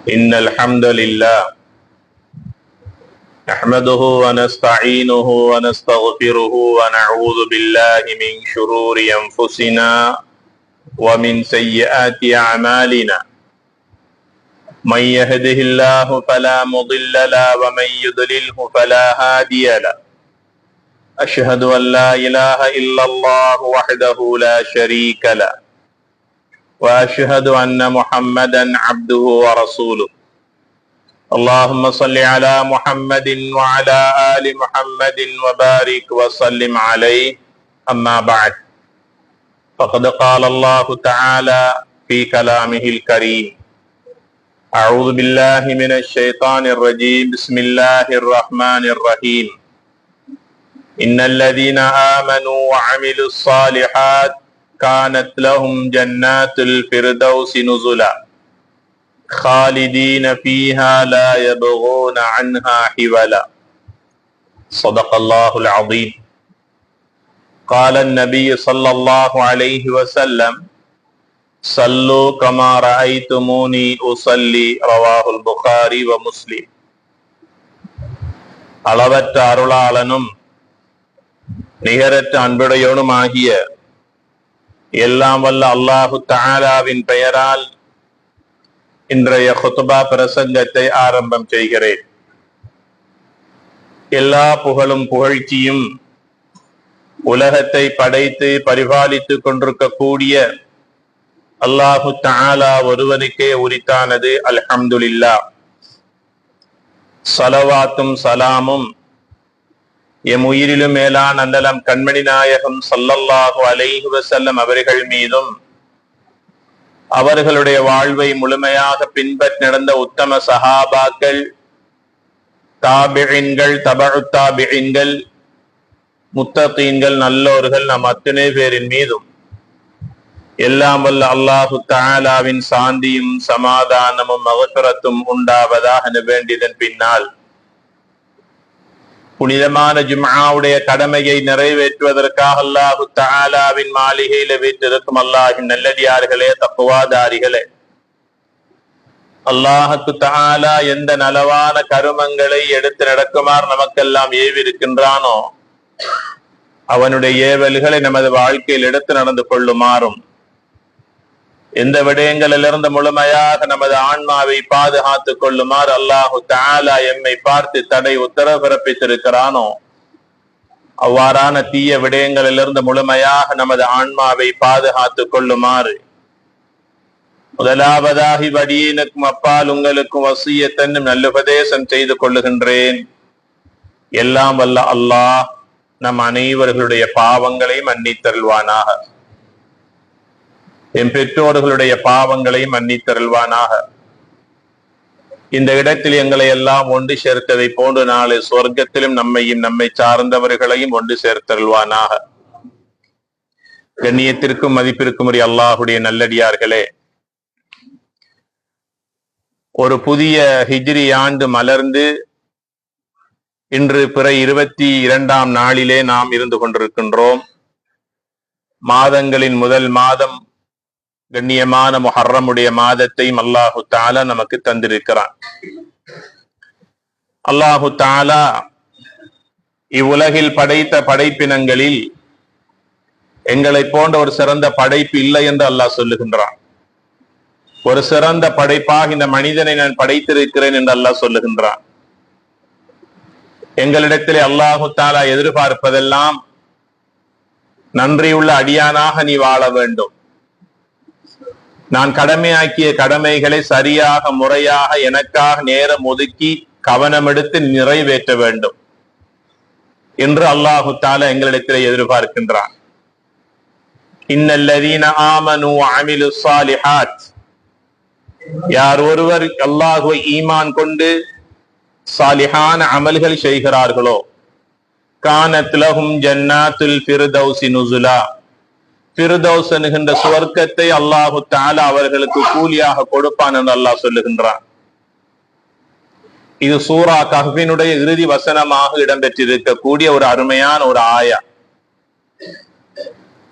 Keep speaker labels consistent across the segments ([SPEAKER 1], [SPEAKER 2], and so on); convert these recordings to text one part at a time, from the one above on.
[SPEAKER 1] إن الحمد لله نحمده ونستعينه ونستغفره ونعوذ بالله من شرور أنفسنا ومن سيئات أعمالنا من يهده الله فلا مضل له ومن يضلله فلا هادي له أشهد أن لا إله إلا الله وحده لا شريك له وأشهد أن محمدا عبده ورسوله اللهم صل على محمد وعلى آل محمد وبارك وسلم عليه أما بعد فقد قال الله تعالى في كلامه الكريم أعوذ بالله من الشيطان الرجيم بسم الله الرحمن الرحيم إن الذين آمنوا وعملوا الصالحات كانت لهم جنات الفردوس نزلا خالدين فيها لا يبغون عنها حولا صدق الله العظيم قال النبي صلى الله عليه وسلم صلوا كما رأيتموني أصلي رواه البخاري ومسلم அளவற்ற அருளாளனும் நிகரற்ற அன்புடையோனுமாகிய எல்லாம் வல்ல அல்லாஹு தஆலாவின் பெயரால் இன்றைய குத்பா பிரசங்கத்தை ஆரம்பம் செய்கிறேன். எல்லா புகழும் புகழ்ச்சியும் உலகத்தை படைத்து பரிபாலித்துக் கொண்டிருக்கக்கூடிய அல்லாஹு தஆலா ஒருவனுக்கே உரித்தானது. அல்ஹம்துலில்லாஹ். ஸலவாத்தும் சலாமும் எம் உயிரிலும் மேலான அன்னலம் கண்மணி நாயகம் ஸல்லல்லாஹு அலைஹி வஸல்லம் அவர்கள் மீதும் அவர்களுடைய வாழ்வை முழுமையாக பின்பற்றி நடந்த உத்தம சஹாபாக்கள், தாபிஈன்கள், தபஉ தாபிஈன்கள், முத்தகீன்கள், நல்லோர்கள் நம் அத்தனை பேரின் மீதும் எல்லாம் வல்ல அல்லாஹு தஆலாவின் சாந்தியும் சமாதானமும் மக்ஃபிரத்தும் உண்டாவதாக வேண்டியதன் பின்னால் புனிதமான ஜும்ஆவுடைய கடமையை நிறைவேற்றுவதற்காக அல்லாஹு தஆலாவின் மாளிகையில வீற்றிருக்கும் அல்லாஹின் நல்லடியார்களே, தக்வாதாரிகளே, அல்லாஹுக்கு தஆலா எந்த நலவான கருமங்களை எடுத்து நடக்குமாறு நமக்கெல்லாம் ஏவிருக்கின்றானோ அவனுடைய ஏவல்களை நமது வாழ்க்கையில் எடுத்து நடந்து கொள்ளுமாறும், எந்த விடயங்களிலிருந்து முழுமையாக நமது ஆன்மாவை பாதுகாத்துக் கொள்ளுமாறு அல்லாஹு தஆலா எம்மை பார்த்து தடை உத்தரவு பிறப்பித்திருக்கிறானோ அவ்வாறான தீய விடயங்களிலிருந்து முழுமையாக நமது ஆன்மாவை பாதுகாத்துக் கொள்ளுமாறு முதலாவதாகி வடியினுக்கும் அப்பால் உங்களுக்கும் வசியத்தன்னும் நல்லுபதேசம் செய்து கொள்ளுகின்றேன். எல்லாம் வல்ல அல்லாஹ் நம் அனைவர்களுடைய பாவங்களை மன்னித்தருள்வானாக, என் பெற்றோர்களுடைய பாவங்களை மன்னித்தருள்வானாக. இந்த இடத்தில் எங்களை எல்லாம் ஒன்று சேர்த்ததை போன்று நாளை சொர்க்கத்திலும் நம்மையும் நம்மை சார்ந்தவர்களையும் ஒன்று சேர்த்தருள்வானாக. கண்ணியத்திற்கும் மதிப்பிற்கும் உரிய அல்லாஹுடைய நல்லடியார்களே, ஒரு புதிய ஹிஜ்ரி ஆண்டு மலர்ந்து இன்று பிற 22ஆம் நாளிலே நாம் இருந்து கொண்டிருக்கின்றோம். மாதங்களின் முதல் மாதம் கண்ணியமான முஹர்ரமுடைய மாதத்தையும் அல்லாஹு தஆலா நமக்கு தந்திருக்கிறான். அல்லாஹு தஆலா இவ்வுலகில் படைத்த படைப்பினங்களில் எங்களை போன்ற ஒரு சிறந்த படைப்பு இல்லை என்று அல்லாஹ் சொல்லுகின்றான். ஒரு சிறந்த படைப்பாக இந்த மனிதனை நான் படைத்திருக்கிறேன் என்று அல்லாஹ் சொல்லுகின்றான். எங்களிடத்திலே அல்லாஹு தஆலா எதிர்பார்ப்பதெல்லாம் நன்றியுள்ள அடியானாக நீ வாழ வேண்டும், நான் கடமையாக்கிய கடமைகளை சரியாக முறையாக எனக்காக நேரம் ஒதுக்கி கவனம் எடுத்து நிறைவேற்ற வேண்டும் என்று அல்லாஹு தஆலா எங்களிடத்திலே எதிர்பார்க்கின்றான். இன்னல்லதீன ஆமனு வஅமிலுஸ் ஸாலிஹாத், யார் ஒருவர் அல்லாஹ்வை ஈமான் கொண்டு சாலிஹான அமல்கள் செய்கிறார்களோ, கானத் லஹும் ஜன்னாத்துல் ஃபிர்தௌஸி நுஸுலா, ஃபிர்தௌஸ் என்கின்ற சுவர்க்கத்தை அல்லாஹு தஆலா அவர்களுக்கு கூலியாக கொடுப்பான் என்று அல்லாஹ் சொல்லுகின்றான். இது சூரா கஹ்ஃபினுடைய இறுதி வசனமாக இடம்பெற்றிருக்கக்கூடிய ஒரு அருமையான ஒரு ஆயா.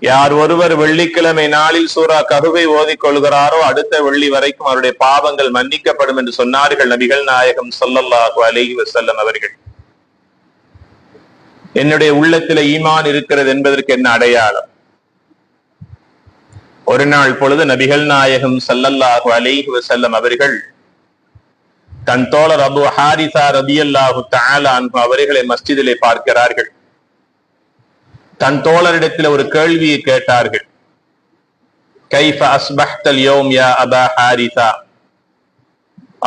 [SPEAKER 1] யார் ஒருவர் வெள்ளிக்கிழமை நாளில் சூரா கஹ்ஃபை ஓதிக் கொள்கிறாரோ அடுத்த வெள்ளி வரைக்கும் அவருடைய பாவங்கள் மன்னிக்கப்படும் என்று சொன்னார்கள் நபிகள் நாயகம் ஸல்லல்லாஹு அலைஹி வஸல்லம் அவர்கள். என்னுடைய உள்ளத்திலே ஈமான் இருக்கிறது என்பதற்கு என்ன அடையாளம்? ஒரு நாள் பொழுது நபிகள் நாயகம் ஸல்லல்லாஹு அலைஹி வஸல்லம் அவர்கள் தன் தோழர் அபூ ஹாரிஸா ரலியல்லாஹு தஆலா அன்ஹு அவர்களை மஸ்ஜிதிலே பார்க்கிறார்கள். தன் தோழரிடத்தில் ஒரு கேள்வியை கேட்டார்கள். கைஃப அஸ்பஹ்தல் யௌம் யா அபா ஹாரிஸா,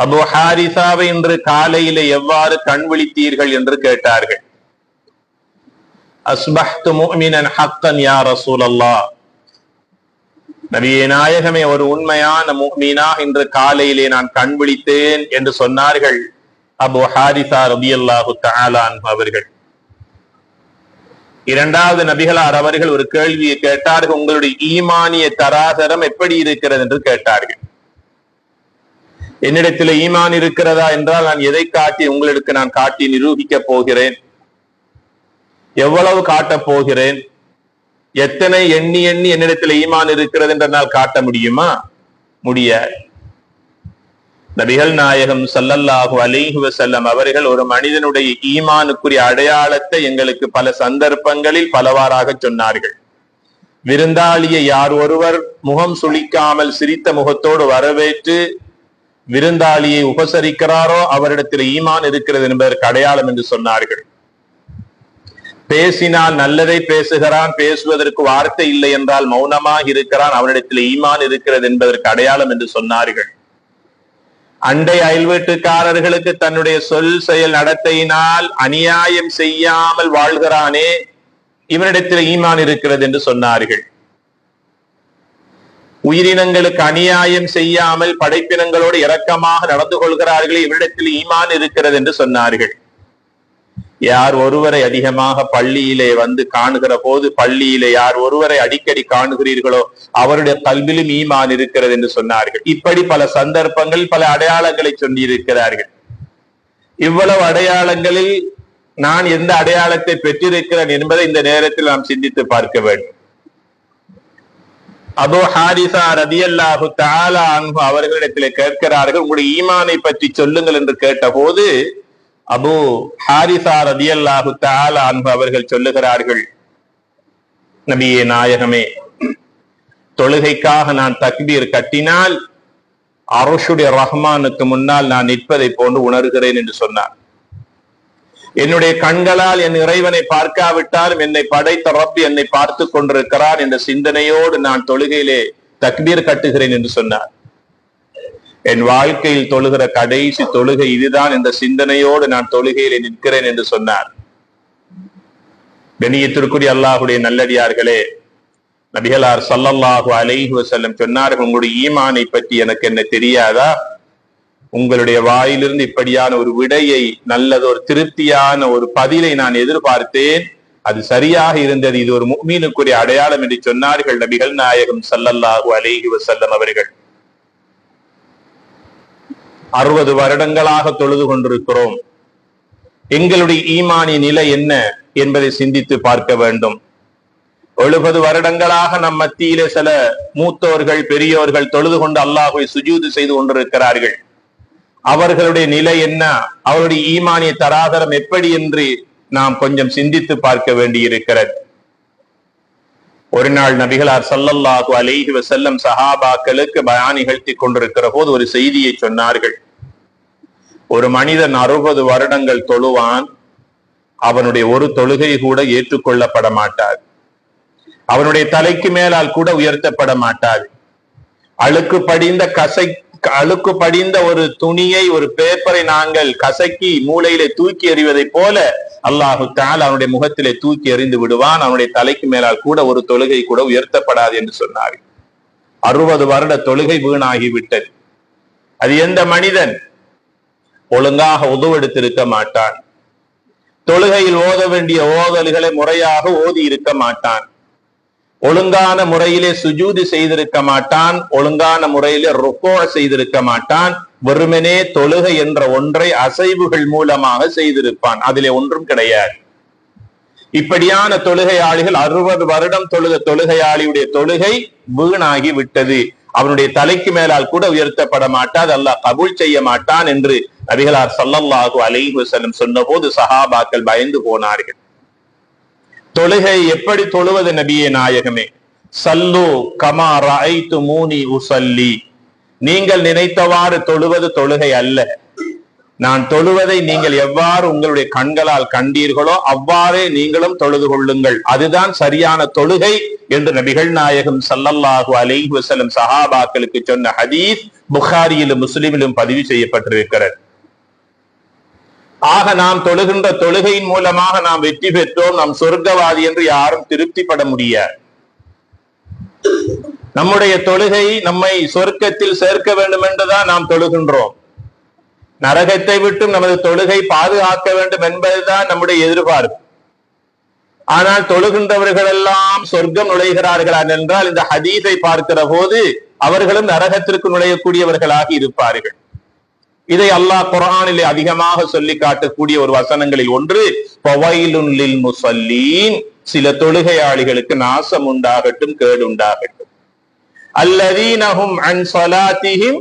[SPEAKER 1] அபூ ஹாரிஸாவை இன்று காலையிலே எவ்வாறு கண் விழித்தீர்கள் என்று கேட்டார்கள். அஸ்பஹ்து முஃமினன் ஹக்கன் யா ரசூலல்லாஹ், நபியே நாயகமே ஒரு உண்மையான முஃமினாக இன்று காலையிலே நான் கண் விழித்தேன் என்று சொன்னார்கள் அபூ ஹாரிஸா ரலியல்லாஹு தஆலா அன்ஹு அவர்கள். இரண்டாவது நபிகளார் அவர்கள் ஒரு கேள்வியை கேட்டார்கள். உங்களுடைய ஈமானிய தராதரம் எப்படி இருக்கிறது என்று கேட்டார்கள். என்னிடத்தில் ஈமான் இருக்கிறதா என்றால் நான் எதை காட்டி உங்களுக்கு நான் காட்டி நிரூபிக்க போகிறேன்? எவ்வளவு காட்டப் போகிறேன்? எத்தனை எண்ணி எண்ணி என்னிடத்தில் ஈமான் இருக்கிறது என்றால் காட்ட முடியுமா? முடியாது. நபிகள் நாயகம் ஸல்லல்லாஹு அலைஹி வஸல்லம் அவர்கள் ஒரு மனிதனுடைய ஈமானுக்குரிய அடையாளத்தை எங்களுக்கு பல சந்தர்ப்பங்களில் பலவாறாக சொன்னார்கள். விருந்தாளியை யார் ஒருவர் முகம் சுளிக்காமல் சிரித்த முகத்தோடு வரவேற்று விருந்தாளியை உபசரிக்கிறாரோ அவரிடத்தில் ஈமான் இருக்கிறது என்பதற்கு அடையாளம் என்று சொன்னார்கள். பேசினால் நல்லதை பேசுகிறான், பேசுவதற்கு வார்த்தை இல்லை என்றால் மௌனமாக இருக்கிறான், அவனிடத்தில் ஈமான் இருக்கிறது என்பதற்கு அடையாளம் என்று சொன்னார்கள். அண்டை அயல் வீட்டுக்காரர்களுக்கு தன்னுடைய சொல் செயல் நடத்தையினால் அநியாயம் செய்யாமல் வாழ்கிறானே, இவனிடத்தில் ஈமான் இருக்கிறது என்று சொன்னார்கள். உயிரினங்களுக்கு அநியாயம் செய்யாமல் படைப்பினங்களோடு இரக்கமாக நடந்து கொள்கிறார்களே, இவனிடத்தில் ஈமான் இருக்கிறது என்று சொன்னார்கள். யார் ஒருவரை அதிகமாக பள்ளியிலே வந்து காணுகிற போது, பள்ளியிலே யார் ஒருவரை அடிக்கடி காணுகிறீர்களோ அவருடைய கல்விலும் ஈமான் இருக்கிறது என்று சொன்னார்கள். இப்படி பல சந்தர்ப்பங்கள் பல அடையாளங்களை சொல்லியிருக்கிறார்கள். இவ்வளவு அடையாளங்களில் நான் எந்த அடையாளத்தை பெற்றிருக்கிறேன் என்பதை இந்த நேரத்தில் நாம் சிந்தித்து பார்க்க வேண்டும். அபூ ஹாரிஸா ரலியல்லாஹு தஆலா அன்ஹு அவர்களிடத்திலே கேட்கிறார்கள், உங்களுடைய ஈமானை பற்றி சொல்லுங்கள் என்று கேட்ட போது அபூ ஹாரிஸா ரலியல்லாஹு தஆலா அன்ஹு அவர்கள் சொல்லுகிறார்கள், நபியே நாயகமே, தொழுகைக்காக நான் தக்பீர் கட்டினால் அர்ஷுடைய ரஹ்மானுக்கு முன்னால் நான் நிற்பதை போன்று உணர்கிறேன் என்று சொன்னார். என்னுடைய கண்களால் என் இறைவனை பார்க்காவிட்டாலும் என்னை படைத்த ரப் என்னை பார்த்து கொண்டிருக்கிறார் என்ற சிந்தனையோடு நான் தொழுகையிலே தக்பீர் கட்டுகிறேன் என்று சொன்னார். என் வாழ்க்கையில் தொழுகிற கடைசி தொழுகை இதுதான் என்ற சிந்தனையோடு நான் தொழுகையிலே நிற்கிறேன் என்று சொன்னார். கண்ணியத்திற்குரிய அல்லாஹ்வுடைய நல்லடியார்களே, நபிகளார் ஸல்லல்லாஹு அலைஹி வஸல்லம் சொன்னார்கள், உங்களுடைய ஈமானை பற்றி எனக்கு என்ன தெரியாதா? உங்களுடைய வாயிலிருந்து இப்படியான ஒரு விடையை, நல்லது ஒரு திருப்தியான ஒரு பதிலை நான் எதிர்பார்த்தேன், அது சரியாக இருந்தது, இது ஒரு முஃமினுக்குரிய அடையாளம் என்று சொன்னார்கள் நபிகள் நாயகம் ஸல்லல்லாஹு அலைஹி வஸல்லம் அவர்கள். 60 வருடங்களாக தொழுது கொண்டிருக்கிறோம். எங்களுடைய ஈமானிய நிலை என்ன என்பதை சிந்தித்து பார்க்க வேண்டும். 70 வருடங்களாக நம் மத்தியிலே சில மூத்தோர்கள் பெரியோர்கள் தொழுது கொண்டு அல்லாஹ்வை சுஜூது செய்து கொண்டிருக்கிறார்கள். அவர்களுடைய நிலை என்ன, அவருடைய ஈமானிய தராதரம் எப்படி என்று நாம் கொஞ்சம் சிந்தித்து பார்க்க வேண்டியிருக்கிறது. ஒரு நாள் நபிகளார் ஸல்லல்லாஹு அலைஹி வஸல்லம் சஹாபாக்களுக்கு பயான் நிகழ்த்தி கொண்டிருக்கிற போது ஒரு செய்தியை சொன்னார்கள். ஒரு மனிதன் 60 வருடங்கள் தொழுவான், அவனுடைய ஒரு தொழுகை கூட ஏற்றுக்கொள்ளப்பட மாட்டார், அவனுடைய தலைக்கு மேலால் கூட உயர்த்தப்பட மாட்டார். அழுக்கு படிந்த ஒரு துணியை, ஒரு பேப்பரை நாங்கள் கசக்கி மூளையிலே தூக்கி எறிவதை போல அல்லாஹு தஆலா அவனுடைய முகத்திலே தூக்கி எறிந்து விடுவான், அவனுடைய தலைக்கு மேலால் கூட ஒரு தொழுகை கூட உயர்த்தப்படாது என்று சொன்னார். 60 வருட தொழுகை வீணாகிவிட்டது. அது எந்த மனிதன் ஒழுங்காக உதுவெடுத்திருக்க மாட்டான், தொழுகையில் ஓத வேண்டிய ஓதல்களை முறையாக ஓதி இருக்க மாட்டான், ஒழுங்கான முறையிலே சுஜூது செய்திருக்க மாட்டான், ஒழுங்கான முறையிலே ருக்கூ செய்திருக்க மாட்டான், வெறுமனே தொழுகை என்ற ஒன்றை அசைவுகள் மூலமாக செய்திருப்பான், அதிலே ஒன்றும் கிடையாது. இப்படியான தொழுகையாளிகள் 60 வருடம் தொழுகையாளியுடைய தொழுகை வீணாகி விட்டது, அவனுடைய தலைக்கு மேலால் கூட உயர்த்தப்பட மாட்டாது, அல்லாஹ் கபூல் செய்ய மாட்டான் என்று நபிகளார் ஸல்லல்லாஹு அலைஹி வஸல்லம் சொன்னபோது சஹாபாக்கள் பயந்து போனார்கள். தொழுகை எப்படி தொழுவது நபியே நாயகமே? சல்லு கமா ரஅய்துமூனி உஸல்லி, நீங்கள் நினைத்தவாறு தொழுவது தொழுகை அல்ல, நான் தொழுவதை நீங்கள் எவ்வாறு உங்களுடைய கண்களால் கண்டீர்களோ அவ்வாறே நீங்களும் தொழுது கொள்ளுங்கள், அதுதான் சரியான தொழுகை என்று நபிகள் நாயகம் ஸல்லல்லாஹு அலைஹி வஸல்லம் சஹாபாக்களுக்கு சொன்ன ஹதீஸ் புகாரியிலும் முஸ்லிமிலும் பதிவு செய்யப்பட்டிருக்கிறது. ஆக நாம் தொழுகின்ற தொழுகையின் மூலமாக நாம் வெற்றி பெற்றோம், நாம் சொர்க்கவாதி என்று யாரும் திருப்திப்பட முடியாது. நம்முடைய தொழுகை நம்மை சொர்க்கத்தில் சேர்க்க வேண்டும் என்றுதான் நாம் தொழுகின்றோம். நரகத்தை விட்டும் நமது தொழுகை பாதுகாக்க வேண்டும் என்பதுதான் நம்முடைய எதிர்பார்ப்பு. ஆனால் தொழுகின்றவர்கள் எல்லாம் சொர்க்கம் நுழைகிறார்களா என்றால் இந்த ஹதீஸை பார்க்கிற போது அவர்களும் நரகத்திற்கு நுழையக்கூடியவர்களாக இருப்பார்கள். இதை அல்லாஹ் குர்ஆனிலே அதிகமாக சொல்லி காட்டக்கூடிய ஒரு வசனங்களில் ஒன்று ஃபவைலுன் லில் முஸல்லீன், சில தொழுகையாளிகளுக்கு நாசம் உண்டாகட்டும், கேடு உண்டாகட்டும். அல்லதீனஹும் அன் ஸலாத்திஹிம்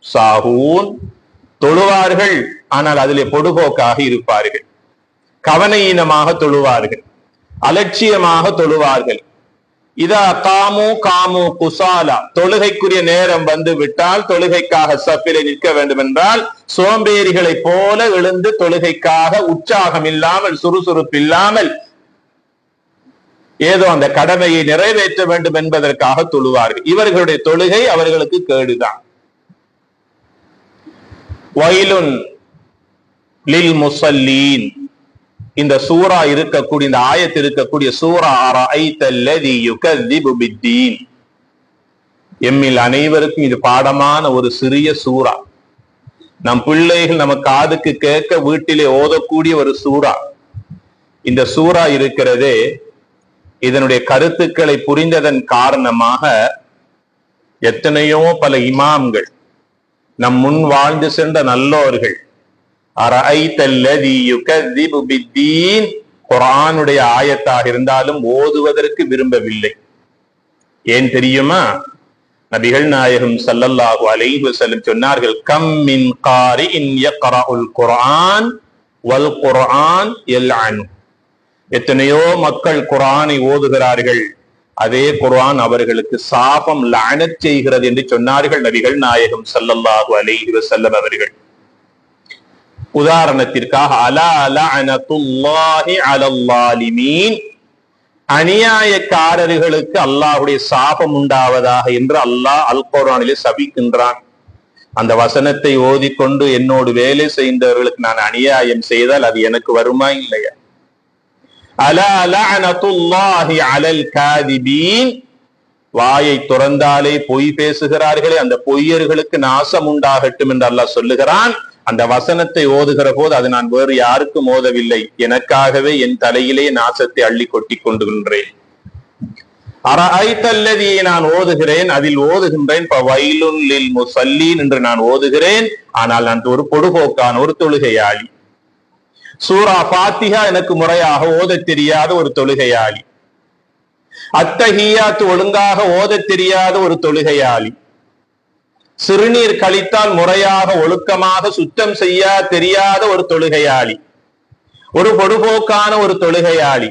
[SPEAKER 1] சாஹூன், தொழுவார்கள் ஆனால் அதிலே பொடுபோக்காக இருப்பார்கள், கவனஈனமாக தொழுவார்கள், அலட்சியமாக தொழுவார்கள். இதா காமு காமு குசாலா, தொழுகைக்குரிய நேரம் வந்து விட்டால் தொழுகைக்காக சஃபிலே நிற்க வேண்டும் என்றால் சோம்பேறிகளை போல எழுந்து தொழுகைக்காக உற்சாகம் இல்லாமல் சுறுசுறுப்பு இல்லாமல் ஏதோ அந்த கடமையை நிறைவேற்ற வேண்டும் என்பதற்காக தொழுவார்கள். இவர்களுடைய தொழுகை அவர்களுக்கு கேடுதான். வயலுன் லில் முஸல்லீன், இந்த சூரா இருக்கக்கூடிய இந்த ஆயத்து இருக்கக்கூடிய சூரா அரஐத்தல்லதி யுகذிபு பித்தீன், எம்மில் அனைவருக்கும் இது பாடமான ஒரு சிறிய சூரா. நம் பிள்ளைகள் நம்ம காதுக்கு கேட்க வீட்டிலே ஓதக்கூடிய ஒரு சூரா. இந்த சூரா இருக்கிறதே, இதனுடைய கருத்துக்களை புரிந்ததன் காரணமாக எத்தனையோ பல இமாம்கள், நம் முன் வாழ்ந்து சென்ற நல்லோர்கள் அரஐத்தல்லதி யுகذிபு பித்தீன் குர்ஆனுடைய ஆயத்தாக இருந்தாலும் ஓதுவதற்கு விரும்பவில்லை. ஏன் தெரியுமா? நபிகள் நாயகம் ஸல்லல்லாஹு அலைஹி வஸல்லம் சொன்னார்கள், கம் மின் காரிஇன் யக்ரஉல் குர்ஆன் வல் குர்ஆன் யல்அனு, எத்தனையோ மக்கள் குர்ஆனை ஓதுகிறார்கள், அதே குர்ஆன் அவர்களுக்கு சாபம் லஅனத் செய்கிறது என்று சொன்னார்கள் நபிகள் நாயகம் ஸல்லல்லாஹு அலைஹி வஸல்லம் அவர்கள். உதாரணத்திற்காக அலா லஅனத்துல்லாஹி அலல் ஸாலிமீன், அநியாயக்காரர்களுக்கு அல்லாஹ்வுடைய சாபம் உண்டாவதாக என்று அல்லாஹ் அல் குர்ஆனிலே சபிக்கின்றான். அந்த வசனத்தை ஓதிக்கொண்டு என்னோடு வேலை செய்தவர்களுக்கு நான் அநியாயம் செய்தால் அது எனக்கு வருமா இல்லையா? அலா லஅனத்துல்லாஹி அலல் காதிபீன், வாயை துறந்தாலே பொய் பேசுகிறார்களே அந்த பொய்யர்களுக்கு நாசம் உண்டாகட்டும் என்று அல்லாஹ் சொல்லுகிறான். அந்த வசனத்தை ஓதுகிற போது அது நான் வேறு யாருக்கும் ஓதவில்லை, எனக்காகவே என் தலையிலே நாசத்தை அள்ளி கொட்டி கொண்டுகின்றேன். அரஐத்தல்லதி நான் ஓதுகிறேன், அதில் ஓதுகின்றேன் ஃபவைலுன் லில் முஸல்லீன் என்று நான் ஓதுகிறேன், ஆனால் நான் ஒரு பொடுபோக்கான ஒரு தொழுகையாளி. சூரா ஃபாத்திஹா எனக்கு முறையாக ஓத தெரியாத ஒரு தொழுகையாளி, அத்தஹியாத் ஒழுங்காக ஓத தெரியாத ஒரு தொழுகையாளி, சிறுநீர் கழித்தால் முறையாக ஒழுக்கமாக சுத்தம் செய்ய தெரியாத ஒரு தொழுகையாளி, ஒரு பொடுபோக்கான ஒரு தொழுகையாளி.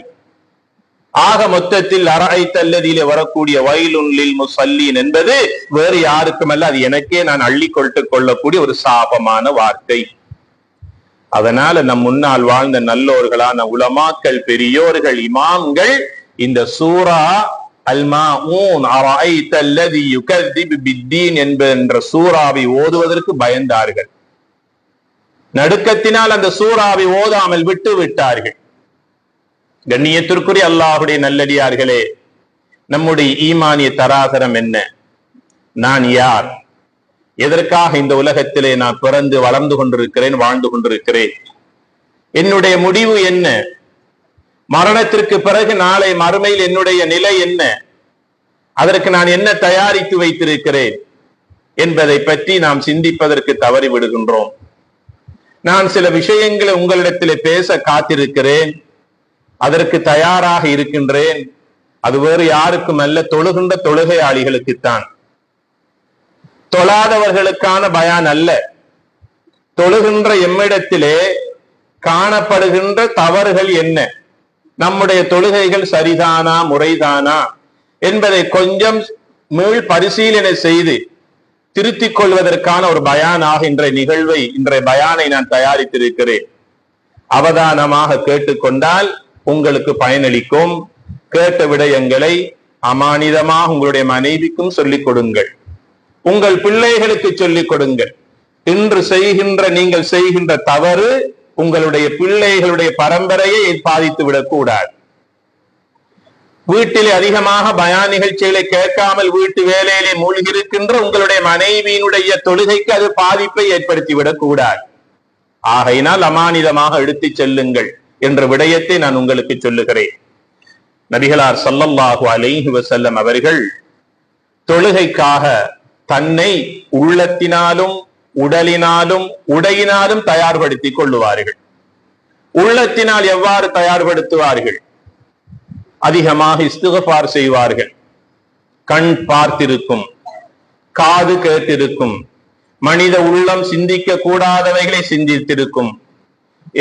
[SPEAKER 1] ஆக மொத்தத்தில் அரஐத்தல்லதியிலே வரக்கூடிய வயலுன் லில் முஸல்லீன் என்பது வேறு யாருக்குமல்ல, அது எனக்கே நான் அள்ளி கொள்ளக்கூடிய ஒரு சாபமான வார்த்தை. அதனால நம் முன்னால் வாழ்ந்த நல்லோர்களான உலமாக்கள், பெரியோர்கள், இமாம்கள் இந்த சூரா அல் மாஊன் அரஐத்தல்லதி யுகذிபு பித்தீன் என்ற சூராவை ஓதுவதற்கு பயந்தார்கள். நடுக்கத்தினால் அந்த சூராவை ஓதாமல் விட்டு விட்டார்கள். கண்ணியத்திற்குரிய அல்லாஹ்வுடைய நல்லடியார்களே, நம்முடைய ஈமானிய தராதரம் என்ன? நான் யார்? எதற்காக இந்த உலகத்திலே நான் பிறந்து வளர்ந்து கொண்டிருக்கிறேன், வாழ்ந்து கொண்டிருக்கிறேன்? என்னுடைய முடிவு என்ன? மரணத்திற்கு பிறகு நாளை மறுமையில் என்னுடைய நிலை என்ன? அதற்கு நான் என்ன தயாரித்து வைத்திருக்கிறேன் என்பதை பற்றி நாம் சிந்திப்பதற்கு தவறி விடுகின்றோம். நான் சில விஷயங்களை உங்களிடத்திலே பேச காத்திருக்கிறேன். அதற்கு தயாராக இருக்கின்றேன். அது வேறு யாருக்கும் அல்ல, தொழுகின்ற தொழுகையாளிகளுக்குத்தான். தொழாதவர்களுக்கான பயான் அல்ல. தொழுகின்ற எம்மிடத்திலே காணப்படுகின்ற தவறுகள் என்ன, நம்முடைய தொழுகைகள் சரிதானா முறைதானா என்பதை கொஞ்சம் மீள் பரிசீலனை செய்து திருத்திக் கொள்வதற்கான ஒரு பயானாக இன்றைய பயானை நான் தயாரித்திருக்கிறேன். அவதானமாக கேட்டுக்கொண்டால் உங்களுக்கு பயனளிக்கும். கேட்ட விடயங்களை அமானிதமாக உங்களுடைய மனைவிக்கும் சொல்லிக் கொடுங்கள், உங்கள் பிள்ளைகளுக்கு சொல்லிக் கொடுங்கள். இன்று நீங்கள் செய்கின்ற தவறு உங்களுடைய பிள்ளைகளுடைய பரம்பரையை பாதித்து விடக்கூடாது. வீட்டிலே அதிகமாக பயான் நிகழ்ச்சிகளை கேட்காமல் வீட்டு வேலையிலே மூழ்கியிருக்கின்ற உங்களுடைய மனைவியினுடைய தொழுகைக்கு அது பாதிப்பை ஏற்படுத்திவிடக் கூடாது. ஆகையினால் அமானிதமாக எடுத்துச் செல்லுங்கள் என்ற விடயத்தை நான் உங்களுக்கு சொல்லுகிறேன். நபிகளார் ஸல்லல்லாஹு அலைஹி வஸல்லம் அவர்கள் தொழுகைக்காக தன்னை உள்ளத்தினாலும் உடலினாலும் உடையினாலும் தயார்படுத்திக் கொள்ளுவார்கள். உள்ளத்தினால் எவ்வாறு தயார்படுத்துவார்கள்? அதிகமாக இஸ்திக்ஃபார் செய்வார்கள். கண் பார்த்திருக்கும், காது கேட்டிருக்கும், மனித உள்ளம் சிந்திக்க கூடாதவைகளை சிந்தித்திருக்கும்,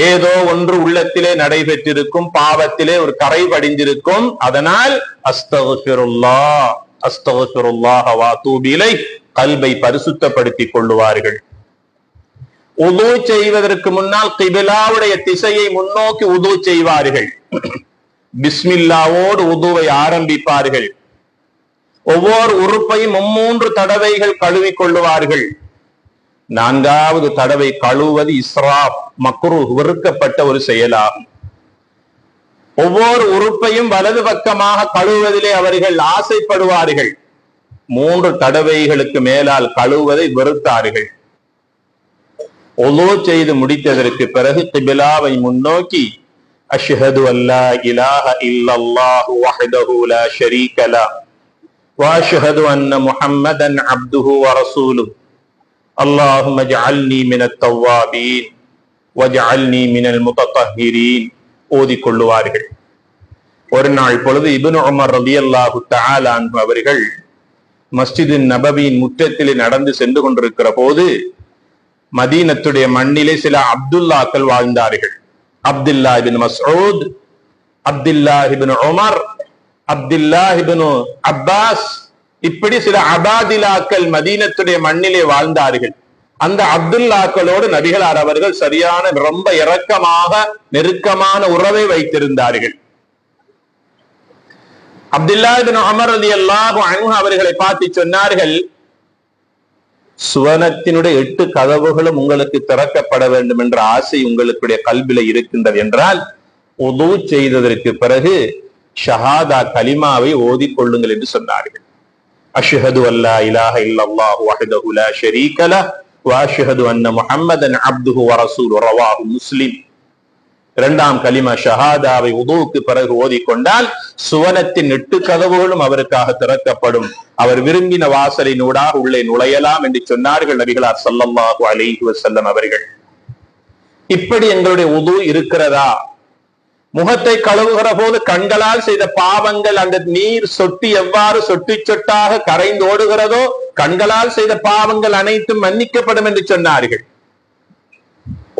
[SPEAKER 1] ஏதோ ஒன்று உள்ளத்திலே நடைபெற்றிருக்கும், பாவத்திலே ஒரு கரை படிந்திருக்கும். அதனால் அஸ்தக்ஃபிருல்லாஹ் அஸ்தக்ஃபிருல்லாஹ வ அதூபு இலைஹ் கல்பை பரிசுத்தப்படுத்திக் கொள்ளுவார்கள். உது செய்வதற்கு முன்னால் கிபிலாவுடைய திசையை முன்னோக்கி உது செய்வார்கள். பிஸ்மில்லாவோடு உதுவை ஆரம்பிப்பார்கள். ஒவ்வொரு உறுப்பையும் 3 தடவைகள் கழுவிக் கொள்ளுவார்கள். 4வது தடவை கழுவது இஸ்ராப், மக்ரூஹ், வெறுக்கப்பட்ட ஒரு செயலாகும். ஒவ்வொரு உறுப்பையும் வலது பக்கமாக கழுவுவதிலே அவர்கள் ஆசைப்படுவார்கள். 3 தடவைகளுக்கு மேலால் கழுவுவதை வெறுத்தார்கள். உது செய்து முடித்ததற்கு பிறகு கிபிலாவை முன்னோக்கி அஷ்ஹது அல்லா இலாஹ இல்லல்லாஹு வஹ்தஹு லா ஷரீக லஹ் வ அஷ்ஹது அன்ன முஹம்மதன் அப்துஹு வ ரசூலுஹு அல்லாஹும்ம ஜஅல்னி மினத் தவ்வாபீன் வஜஅல்னி மினல் முத்தஹிரீன் ஓதிக் கொள்ளுவார்கள். ஒரு நாள் பொழுது இப்னு உமர் ரலியல்லாஹு தஆலா அன்ஹு அவர்கள் மஸ்ஜிது நபவியின் முற்றத்திலே நடந்து சென்று கொண்டிருக்கிற போது மதீனத்துடைய மண்ணிலே சில அப்துல்லாக்கள் வாழ்ந்தார்கள். அப்துல்லா இப்னு மஸ்ஊத், அப்துல்லா இப்னு உமர், அப்துல்லா இப்னு அப்பாஸ், இப்படி சில அபாதிலாக்கள் மதீனத்துடைய மண்ணிலே வாழ்ந்தார்கள். அந்த அப்துல்லாக்களோடு நபிகளார் அவர்கள் சரியான ரொம்ப இரக்கமாக நெருக்கமான உறவை வைத்திருந்தார்கள். அப்துல்லா இப்னு உமர் ரலியல்லாஹு அன்ஹு அவர்களை பார்த்து சொன்னார்கள், சுவனத்தினுடைய 8 கதவுகளும் உங்களுக்கு திறக்கப்பட வேண்டும் என்ற ஆசை உங்களுடைய கல்வில இருக்கின்றது என்றால் உது செய்ததற்கு பிறகு ஷஹாதா கலிமாவை ஓதிக் கொள்ளுங்கள் என்று சொன்னார்கள். அஷ்ஹது அல்லா இலாஹ இல்லல்லாஹு வஹ்தஹு லா ஷரீக லஹ் வ அஷ்ஹது அன்ன முஹம்மதன் அப்துஹு வ ரசூலுஹு ரவாஹு முஸ்லிம். 2ஆம் கலிமா ஷஹாதாவை உதுவுக்கு பிறகு ஓதிக்கொண்டால் சுவனத்தின் 8 கதவுகளும் அவருக்காக திறக்கப்படும். அவர் விரும்பின வாசலினூடாக உள்ளே நுழையலாம் என்று சொன்னார்கள் நபிகளார் ஸல்லல்லாஹு அலைஹி வஸல்லம் அவர்கள். இப்படி எங்களுடைய உது இருக்கிறதா? முகத்தை கழுவுகிற போது கண்களால் செய்த பாவங்கள் அந்த நீர் சொட்டி எவ்வாறு சொட்டி சொட்டாக கரைந்து ஓடுகிறதோ கண்களால் செய்த பாவங்கள் அனைத்தும் மன்னிக்கப்படும் என்று சொன்னார்கள்.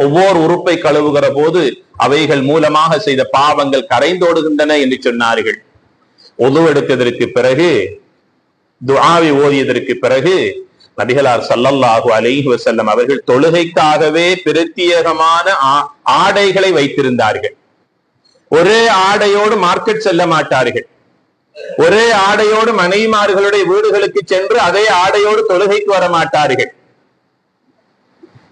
[SPEAKER 1] ஒவ்வொரு உறுப்பை கழுவுகிற போது அவைகள் மூலமாக செய்த பாவங்கள் கரைந்தோடுகின்றன என்று சொன்னார்கள். உது எடுத்ததற்கு பிறகு துஆவை ஓதியதற்கு பிறகு நபிகளார் ஸல்லல்லாஹு அலைஹி வஸல்லம் அவர்கள் தொழுகைக்காகவே பிரத்யேகமான ஆடைகளை வைத்திருந்தார்கள். ஒரே ஆடையோடு மார்க்கெட் செல்ல மாட்டார்கள். ஒரே ஆடையோடு மனைவிமார்களுடைய வீடுகளுக்கு சென்று அதே ஆடையோடு தொழுகைக்கு வர மாட்டார்கள்.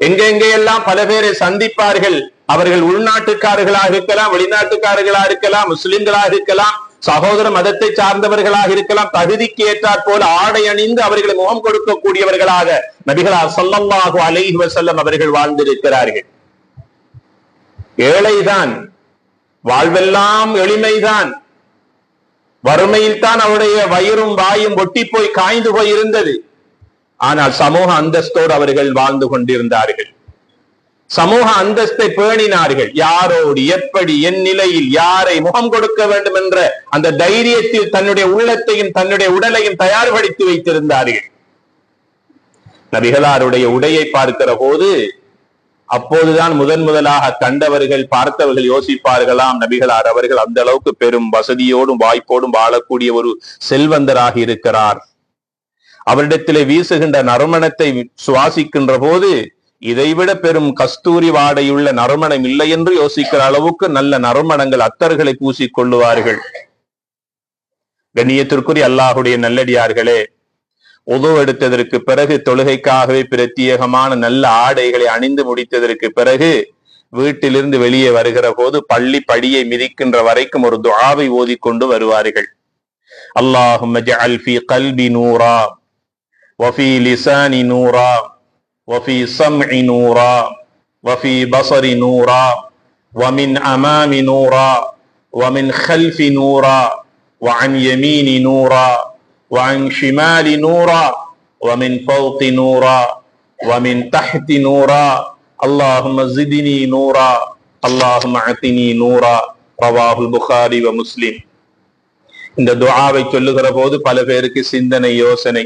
[SPEAKER 1] எங்கெங்கெல்லாம் பல பேரை சந்திப்பார்கள். அவர்கள் உள்நாட்டுக்காரர்களாக இருக்கலாம், வெளிநாட்டுக்காரர்களாக இருக்கலாம், முஸ்லிம்களாக இருக்கலாம், சகோதர மதத்தை சார்ந்தவர்களாக இருக்கலாம். தகுதிக்கு ஏற்றாற் போல ஆடை அணிந்து அவர்களை முகம் கொடுக்கக்கூடியவர்களாக நபிகளார் ஸல்லல்லாஹு அலைஹி வஸல்லம் அவர்கள் வாழ்ந்திருக்கிறார்கள். ஏழைதான், வாழ்வெல்லாம் எளிமைதான், வறுமையில் தான் அவருடைய வயிறும் வாயும் ஒட்டி போய் காய்ந்து போய் இருந்தது. ஆனால் சமூக அந்தஸ்தோடு அவர்கள் வாழ்ந்து கொண்டிருந்தார்கள். சமூக அந்தஸ்தை பேணினார்கள். யாரோடு எப்படி என் நிலையில் யாரை முகம் கொடுக்க வேண்டும் என்ற அந்த தைரியத்தில் தன்னுடைய உள்ளத்தையும் தன்னுடைய உடலையும் தயார்படுத்தி வைத்திருந்தார்கள். நபிகளாருடைய உடையை பார்க்கிற போது அப்போதுதான் முதலாக கண்டவர்கள் பார்த்தவர்கள் யோசிப்பார்களாம், நபிகளார் அவர்கள் அந்த அளவுக்கு பெரும் வசதியோடும் வாய்ப்போடும் வாழக்கூடிய ஒரு செல்வந்தராக இருக்கிறார். அவரிடத்திலே வீசுகின்ற நறுமணத்தை சுவாசிக்கின்ற போது இதைவிட பெரும் கஸ்தூரி வாடையுள்ள நறுமணம் இல்லை என்று யோசிக்கிற அளவுக்கு நல்ல நறுமணங்கள் அத்தர்களை பூசிக்கொள்ளுவார்கள். கண்ணியத்திற்குரிய அல்லாஹுடைய நல்லடியார்களே, உது எடுத்ததற்கு பிறகு தொழுகைக்காகவே பிரத்யேகமான நல்ல ஆடைகளை அணிந்து முடித்ததற்கு பிறகு வீட்டிலிருந்து வெளியே வருகிற போது பள்ளி படியை மிதிக்கின்ற வரைக்கும் ஒரு துஆவை ஓதிக்கொண்டு வருவார்கள். அல்லாஹும்ம ஜஅல் ஃபீ கல்பி நூரா வஃபீ லிசானி நூரா வஃபீ ஸம்இ நூரா வஃபீ பஸரி நூரா வமின் அமாமி நூரா வமின் خلفி நூரா வஅன் யமீனி நூரா وعن شمال نورا ومن فوق نورا ومن تحت نورا اللهم زدني نورا اللهم اعطني نورا رواه البخاري ومسلم. இந்த துஆவை சொல்லுகிற போது பல பேருக்கு சிந்தனை யோசனை,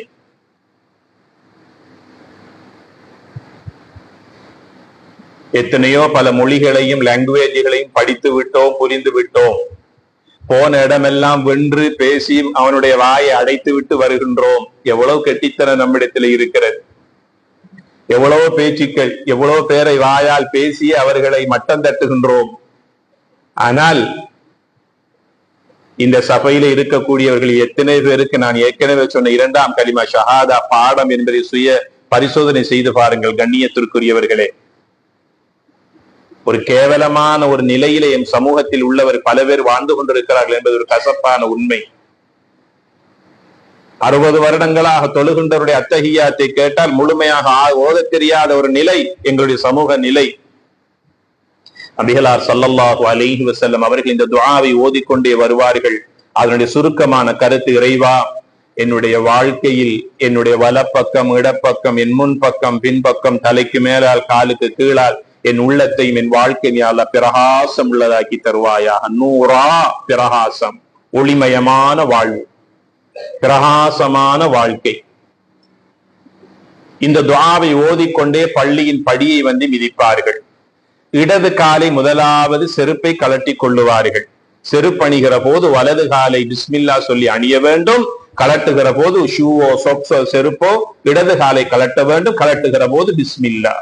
[SPEAKER 1] எத்தனையோ பல மொழிகளையும் லாங்குவேஜ்களையும் படித்து விட்டோம், புரிந்து விட்டோம். போன இடமெல்லாம் வென்று பேசி அவனுடைய வாயை அடைத்து விட்டு வருகின்றோம். எவ்வளவு கெட்டித்தனம் நம்மிடத்தில் இருக்கிறது. எவ்வளவு பேச்சுக்கள், எவ்வளவு பேரை வாயால் பேசி அவர்களை மட்டம் தட்டுகின்றோம். ஆனால் இந்த சபையில இருக்கக்கூடியவர்கள் எத்தனை பேருக்கு நான் ஏற்கனவே சொன்ன 2ஆம் கலிமா ஷஹாதா பாடம் என்பதை சுய பரிசோதனை செய்து பாருங்கள். கண்ணியத்திற்குரியவர்களே, ஒரு கேவலமான ஒரு நிலையில என் சமூகத்தில் உள்ளவர் பல பேர் வாழ்ந்து கொண்டிருக்கிறார்கள் என்பது ஒரு கசப்பான உண்மை. 60 வருடங்களாக தொழுகின்றவருடைய அத்தஹியாத்தை கேட்டால் முழுமையாக ஓத தெரியாத ஒரு நிலை எங்களுடைய சமூக நிலை. நபிகளார் ஸல்லல்லாஹு அலைஹி வஸல்லம் அவர்கள் இந்த துஆவை ஓதிக்கொண்டே வருவார்கள். அதனுடைய சுருக்கமான கருத்து, இறைவா, என்னுடைய வாழ்க்கையில் என்னுடைய வலப்பக்கம், இடப்பக்கம், என் முன்பக்கம், பின்பக்கம், தலைக்கு மேலால் காலுக்கு கீழால் என் உள்ளத்தையும் என் வாழ்க்கையால பிரகாசம் உள்ளதாக்கி தருவாயாக. நூறா, பிரகாசம், ஒளிமயமான வாழ்வு, பிரகாசமான வாழ்க்கை. இந்த துஆவை ஓதிக்கொண்டே பள்ளியின் படியை வந்து மிதிப்பார்கள். இடது காலை முதலாவது செருப்பை கலட்டி கொள்ளுவார்கள். செருப்பணிகிற போது வலது காலை பிஸ்மில்லா சொல்லி அணிய வேண்டும். கலட்டுகிற போது ஷூவோ சொக்ஸோ செருப்போ இடது காலை கலட்ட வேண்டும். கலட்டுகிற போது பிஸ்மில்லா.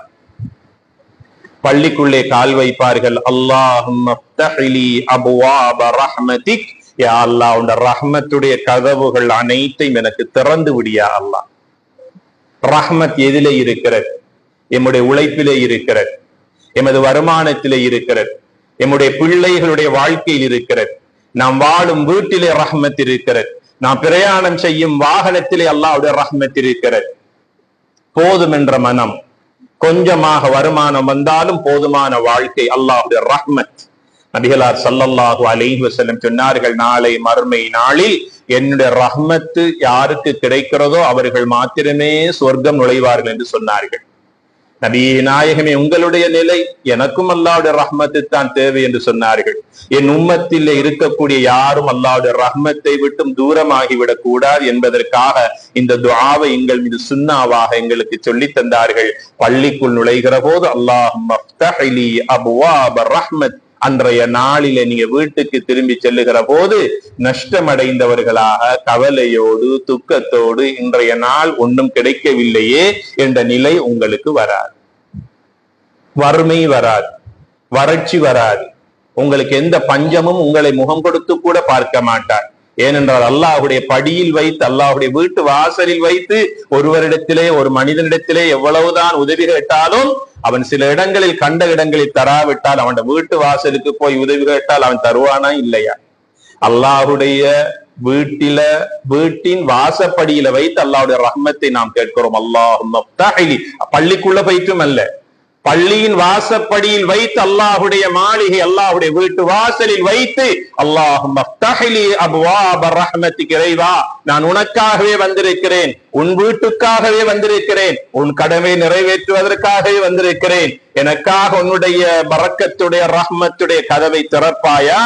[SPEAKER 1] பள்ளிக்குள்ளே கால் வைப்பார்கள். அல்லாஹும்ம ஃப்தஹ்லி அப்வாப ரஹ்மதிக், யா அல்லாஹ், உன்னுடைய ரஹ்மத்துடைய கதவுகள் அனைத்தையும் எனக்கு திறந்து விடியா அல்லாஹ். ரஹ்மத் எதிலே இருக்கிறது? எம்முடைய உழைப்பிலே இருக்கிறது, எமது வருமானத்திலே இருக்கிறது, எம்முடைய பிள்ளைகளுடைய வாழ்க்கையில் இருக்கிறது, நாம் வாழும் வீட்டிலே ரஹ்மத் இருக்கிறது, நாம் பிரயாணம் செய்யும் வாகனத்திலே அல்லாஹ்வுடைய ரஹ்மத் இருக்கிறது. போதும் என்ற மனம், கொஞ்சமாக வருமானம் வந்தாலும் போதுமான வாழ்க்கை, அல்லாஹ்வுடைய ரஹ்மத். நபிகளார் ஸல்லல்லாஹு அலைஹி வஸல்லம் சொன்னார்கள், நாளை மறுமை நாளில் என்னுடைய ரஹ்மத்து யாருக்கு கிடைக்கிறதோ அவர்கள் மாத்திரமே சொர்க்கம் நுழைவார்கள் என்று சொன்னார்கள். நபியே நாயகமே, உங்களுடைய நிலை, எனக்கும் அல்லாஹ்வுடைய ரஹ்மத்து தான் தேவை என்று சொன்னார்கள். என் உம்மத்தில் இருக்கக்கூடிய யாரும் அல்லாஹ்வுடைய ரஹ்மத்தை விட்டும் தூரமாகிவிடக் கூடாது என்பதற்காக இந்த துஆவை எங்கள் மீது சுன்னாவாக எங்களுக்கு சொல்லி தந்தார்கள். பள்ளிக்குள் நுழைகிற போது அல்லாஹும்ம ஃப்தஹ்லி அப்வாப ரஹ்மத். அன்றைய நாளிலே நீங்க வீட்டுக்கு திரும்பி செல்லுகிற போது நஷ்டமடைந்தவர்களாக, கவலையோடு, துக்கத்தோடு, இன்றைய நாள் ஒன்றும் கிடைக்கவில்லையே என்ற நிலை உங்களுக்கு வராது. வறுமை வராது, வறட்சி வராது, உங்களுக்கு எந்த பஞ்சமும் உங்களை முகம் கொடுத்து கூட பார்க்க மாட்டார். ஏனென்றால் அல்லாஹ்வுடைய படியில் வைத்து, அல்லாஹ்வுடைய வீட்டு வாசலில் வைத்து ஒருவரிடத்திலே, ஒரு மனிதனிடத்திலே எவ்வளவுதான் உதவி கேட்டாலும் அவன் சில இடங்களில், கண்ட இடங்களில் தராவிட்டால், அவன் வீட்டு வாசலுக்கு போய் உதவி கேட்டால் அவன் தருவானா இல்லையா? அல்லாஹ்வுடைய வீட்டின் வாசப்படியில வைத்து அல்லாஹ்வுடைய ரஹ்மத்தை நாம் கேட்கிறோம். அல்லாஹும்ம ஃப்தஹ்லி, பள்ளிக்குள்ள போயிட்டும் அல்ல, பள்ளியின் வாசப்படியில் வைத்து அல்லாஹுடைய மாளிகை அல்லாஹுடைய வீட்டு வாசலில் வைத்து அல்லாஹும்ம ஃப்தஹ்லி அப்வாப ரஹ்மத்திக, இறைவா நான் உனக்காகவே வந்திருக்கிறேன், உன் வீட்டுக்காகவே வந்திருக்கிறேன், உன் கடமை நிறைவேற்றுவதற்காகவே வந்திருக்கிறேன், எனக்காக உன்னுடைய பரக்கத்துடைய ரஹ்மத்துடைய கதவை திறப்பாயா?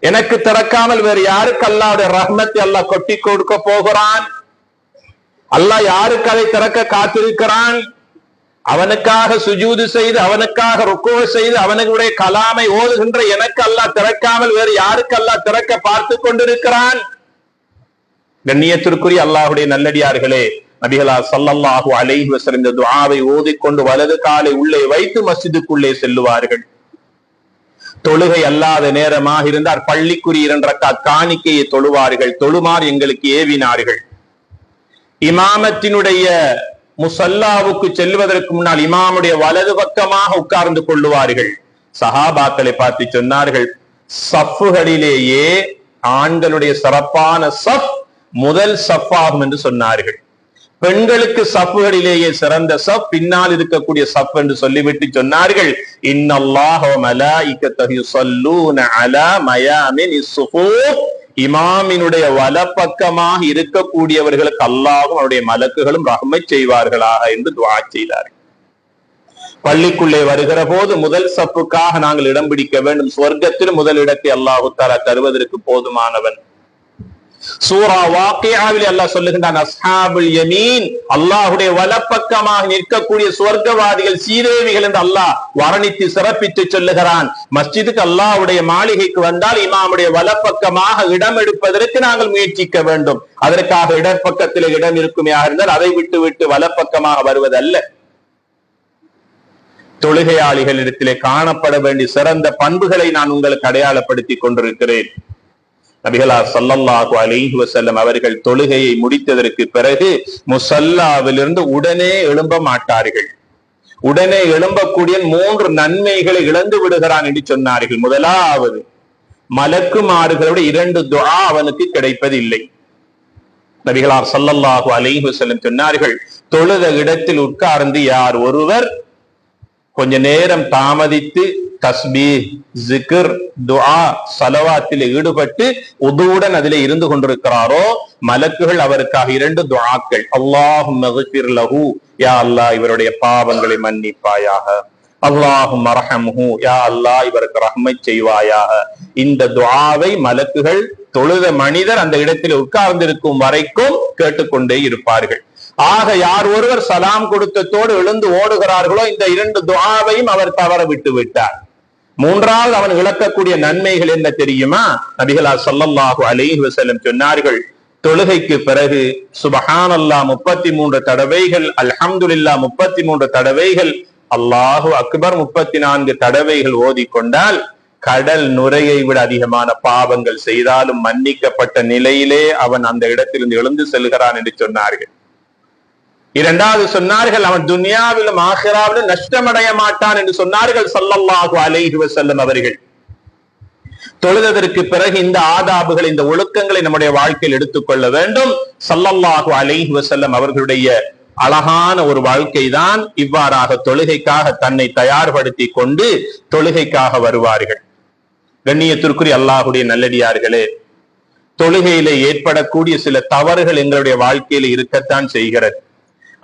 [SPEAKER 1] எனக்கு திறக்காமல் வேறு யாருக்கு அல்லாஹ்வுடைய ரஹ்மத்தை அல்லாஹ் கொட்டி கொடுக்க போகிறான்? அல்லாஹ் யாருக்கு அதை திறக்க காத்திருக்கிறான்? அவனுக்காக சுஜூது செய்து, அவனுக்காக ருக்கூ செய்து, அவனுடைய கலாமை ஓதுகின்ற எனக்கு அல்லாஹ் திறக்காமல் வேறு யாருக்கு அல்லாஹ் திறக்க பார்த்து கொண்டிருக்கிறான்? கண்ணியத்திற்குரிய அல்லாஹுடைய நல்லடியார்களே, நபிகளார் ஸல்லல்லாஹு அலைஹி வஸல்லம் இந்த துஆவை ஓதிக்கொண்டு வலது காலை உள்ளே வைத்து மஸ்ஜிதுக்குள்ளே செல்லுவார்கள். தொழுகை அல்லாத நேரமாக இருந்தால் பள்ளிக்குரிய 2 ரக்காத் காணிக்கையை தொழுவார்கள். தொழுமாறு எங்களுக்கு ஏவினார்கள். இமாமத்தினுடைய முசல்லாவுக்கு செல்வதற்கு முன்னால் இமாமுடைய வலது பக்கமாக உட்கார்ந்து கொள்ளுவார்கள். சஹாபாக்களை பார்த்து சொன்னார்கள், சஃப்புகளிலேயே ஆண்களுடைய சிறப்பான சஃப் முதல் சஃப் ஆகும் என்று சொன்னார்கள். பெண்களுக்கு சஃப்புகளிலேயே சிறந்த சஃப் பின்னால் இருக்கக்கூடிய சஃப் என்று சொல்லிவிட்டு சொன்னார்கள், இன்னல்லாஹ வ மலாயிகத்தஹு யுஸல்லூன அலா மயாமினிஸ் ஸுஃபூஃப், இமாமினுடைய வலப்பக்கமாக இருக்கக்கூடியவர்களுக்கு அல்லாஹும் அவருடைய மலக்குகளும் ரஹ்மத் செய்வார்களாக என்று துஆ செய்தார்கள். பள்ளிக்குள்ளே வருகிற போது முதல் சப்புக்காக நாங்கள் இடம் பிடிக்க வேண்டும். சொர்க்கத்தில் முதல் இடத்தை அல்லாஹு தஆலா தருவதற்கு போதுமானவன். சூரா வாக்கியாவில் அல்லாஹ் சொல்லுகின்றான், அஸ்ஹாபுல் யமீன், அல்லாஹுடைய வலப்பக்கமாக நிற்கக்கூடிய சொர்க்கவாதிகள் சீதேவிகள் என்று அல்லாஹ் வர்ணித்து சிறப்பித்து சொல்லுகிறான். மஸ்ஜிதுக்கு அல்லாஹ்வுடைய மாளிகைக்கு வந்தால் இமாமுடைய வலப்பக்கமாக இடம் எடுப்பதற்கு நாங்கள் முயற்சிக்க வேண்டும். அதற்காக இடப்பக்கத்தில் இடம் இருக்குமே இருந்தால் அதை விட்டு விட்டு வலப்பக்கமாக வருவதல்ல. தொழுகையாளிகளிடத்திலே காணப்பட வேண்டிய சிறந்த பண்புகளை நான் உங்களுக்கு அடையாளப்படுத்தி கொண்டிருக்கிறேன். நபிகளார் ஸல்லல்லாஹு அலைஹி வஸல்லம் அவர்கள் தொழுகையை முடித்ததற்கு பிறகு முஸல்லாவிலிருந்து உடனே எழும்ப மாட்டார்கள். உடனே எழும்பக்கூடிய 3 நன்மைகளை இழந்து விடுகிறான் என்று சொன்னார்கள். முதலாவது, மலக்குமார்களுடைய 2 துஆ அவனுக்கு கிடைப்பதில்லை. நபிகளார் ஸல்லல்லாஹு அலைஹி வஸல்லம் சொன்னார்கள், தொழுத இடத்தில் உட்கார்ந்து யார் ஒருவர் கொஞ்ச நேரம் தாமதித்து தஸ்பீஹ், ஜிக்ர், துஆ, ஸலவாத்தில் ஈடுபட்டு உதுவுடன் அதிலே இருந்து கொண்டிருக்கிறாரோ, மலக்குகள் அவருக்காக 2 துஆக்கள், அல்லாஹும்ம இக்ஃபிர் லஹு, யா அல்லாஹ் இவருடைய பாவங்களை மன்னிப்பாயாக, அல்லாஹும்ம ரஹம்ஹு, யா அல்லாஹ் இவருக்கு ரஹ்மத் செய்வாயாக. இந்த துஆவை மலக்குகள் தொழுத மனிதர் அந்த இடத்தில் உட்கார்ந்திருக்கும் வரைக்கும் கேட்டுக்கொண்டே இருப்பார்கள். ஆக யார் ஒருவர் சலாம் கொடுத்ததோடு எழுந்து ஓடுகிறார்களோ இந்த 2 துஆவையும் அவர் தவற விட்டு விட்டார். 3வது அவன் இழக்கக்கூடிய நன்மைகள் என்ன தெரியுமா? நபிகளார் ஸல்லல்லாஹு அலைஹி வஸல்லம் சொன்னார்கள், தொழுகைக்கு பிறகு சுப்ஹானல்லாஹ் 33 தடவைகள், அல்ஹம்துலில்லாஹ் 33 தடவைகள், அல்லாஹு அக்பர் 34 தடவைகள் ஓதிக்கொண்டால் கடல் நுரையை விட அதிகமான பாவங்கள் செய்தாலும் மன்னிக்கப்பட்ட நிலையிலே அவன் அந்த இடத்திலிருந்து எழுந்து செல்கிறான் என்று சொன்னார்கள். 2வது சொன்னார்கள், அவன் துன்யாவிலும் ஆখিরাவிலும் நஷ்டமடைய மாட்டான் என்று சொன்னார்கள் ஸல்லல்லாஹு அலைஹி வஸல்லம் அவர்கள். தொழுதற்கு பிறகு இந்த ஆதாபுகள், இந்த ஒழுக்கங்களை நம்முடைய வாழ்க்கையில் எடுத்துக்கொள்ள வேண்டும். ஸல்லல்லாஹு அலைஹி வஸல்லம் அவர்களுடைய அழகான ஒரு வாழ்க்கை தான் இவ்வாறாக தொழுகைக்காக தன்னை தயார்படுத்தி கொண்டு தொழுகைக்காக வருவார்கள். கண்ணியத்திற்குரிய அல்லாஹ்வுடைய நல்லடியார்களே, தொழுகையிலே ஏற்படக்கூடிய சில தவறுகள் எங்களுடைய வாழ்க்கையில இருக்கத்தான் செய்கிறது.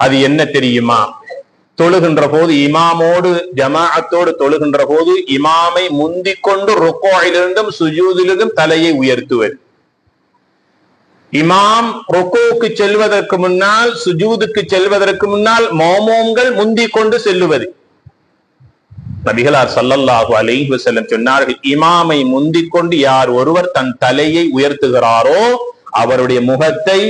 [SPEAKER 1] அது என்ன தெரியுமா? தொழுகின்ற போது இமாமோடு ஜமாஅத்தோடு தொழுகின்ற போது இமாமை முந்திக் கொண்டு ருக்கூஇலிருந்தும் சுஜூதிலிருந்தும் தலையை உயர்த்துவது. இமாம் ருக்கூவுக்கு செல்வதற்கு முன்னால், சுஜூதுக்கு செல்வதற்கு முன்னால் மாமூம்கள் முந்திக் கொண்டு செல்லுவது. நபிகளார் ஸல்லல்லாஹு அலைஹி வஸல்லம் சொன்னார்கள், இமாமை முந்திக் கொண்டு யார் ஒருவர் தன் தலையை உயர்த்துகிறாரோ அவருடைய முகத்தை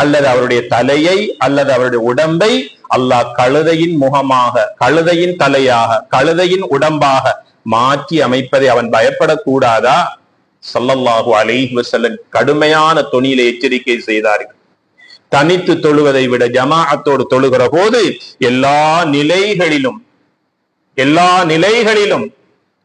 [SPEAKER 1] அல்லது அவருடைய தலையை அல்லது அவருடைய உடம்பை அல்லாஹ் கழுதையின் முகமாக, கழுதையின் தலையாக, கழுதையின் உடம்பாக மாற்றி அமைப்பதை அவன் பயப்படக்கூடாதா? ஸல்லல்லாஹு அலைஹி வஸல்லம் கடுமையான தொனியிலே எச்சரிக்கை செய்தார்கள். தனித்து தொழுவதை விட ஜமாஅத்தோடு தொழுகிற போது எல்லா நிலைகளிலும்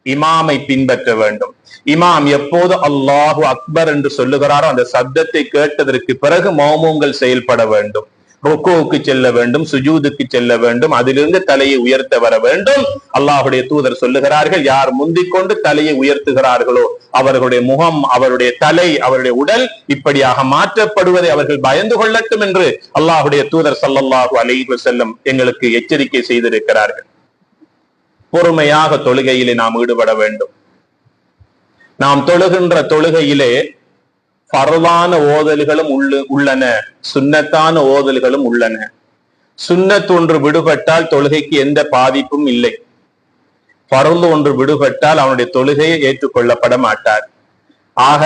[SPEAKER 1] இமாமை பின்பற்ற வேண்டும். இமாம் எப்போது அல்லாஹு அக்பர் என்று சொல்லுகிறாரோ அந்த சப்தத்தை கேட்டதற்கு பிறகு மாமூம்கள் செயல்பட வேண்டும். ருக்குவுக்கு செல்ல வேண்டும், சுஜூதுக்கு செல்ல வேண்டும், அதிலிருந்து தலையை உயர்த்த வர வேண்டும். அல்லாஹுடைய தூதர் சொல்லுகிறார்கள், யார் முந்திக்கொண்டு தலையை உயர்த்துகிறார்களோ அவர்களுடைய முகம், அவருடைய தலை, அவருடைய உடல் இப்படியாக மாற்றப்படுவதை அவர்கள் பயந்து கொள்ளட்டும் என்று அல்லாஹுடைய தூதர் ஸல்லல்லாஹு அலைஹி வஸல்லம் எங்களுக்கு எச்சரிக்கை செய்திருக்கிறார்கள். பொறுமையாக தொழுகையிலே நாம் ஈடுபட வேண்டும். நாம் தொழுகின்ற தொழுகையிலே ஃபர்லான ஓதல்களும் உள்ளன, சுன்னத்தான ஓதல்களும் உள்ளன. சுன்னத் ஒன்று விடுபட்டால் தொழுகைக்கு எந்த பாதிப்பும் இல்லை. ஃபர்ல் ஒன்று விடுபட்டால் அவனுடைய தொழுகையை ஏற்றுக்கொள்ளப்பட மாட்டார். ஆக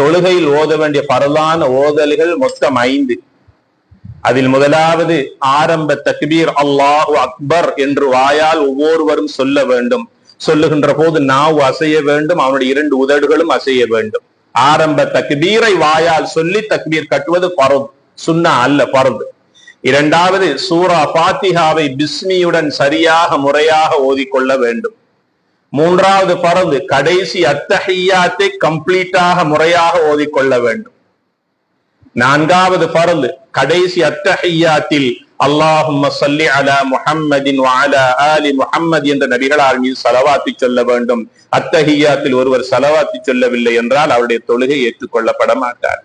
[SPEAKER 1] தொழுகையில் ஓத வேண்டிய ஃபர்லான ஓதல்கள் மொத்தம் 5. அதில் முதலாவது ஆரம்ப தக்பீர் அல்லாஹு அக்பர் என்று வாயால் ஒவ்வொருவரும் சொல்ல வேண்டும். சொல்லுகின்ற போது நாவு அசைய வேண்டும், அவனுடைய 2 உதடுகளும் அசைய வேண்டும். ஆரம்ப தக்பீரை வாயால் சொல்லி தக்பீர் கட்டுவது ஃபர்து, சுன்னா அல்ல, ஃபர்து. இரண்டாவது சூரா ஃபாத்திஹாவை பிஸ்மியுடன் சரியாக முறையாக ஓதிக்கொள்ள வேண்டும். மூன்றாவது ஃபர்து கடைசி அத்தஹிய்யாத்தை கம்ப்ளீட்டாக முறையாக ஓதிக்கொள்ள வேண்டும். நான்காவது ஃபர்து கடைசி அத்தஹிய்யாத்தில் அல்லாஹும்ம ஸல்லி அலா முஹம்மதின் வ அலா ஆலி முஹம்மத் என்ற நபிகளார் மீது ஸலவாத்து சொல்ல வேண்டும். அத்தஹிய்யாத்தில் ஒருவர் ஸலவாத்து சொல்லவில்லை என்றால் அவருடைய தொழுகை ஏற்றுக்கொள்ளப்பட மாட்டார்.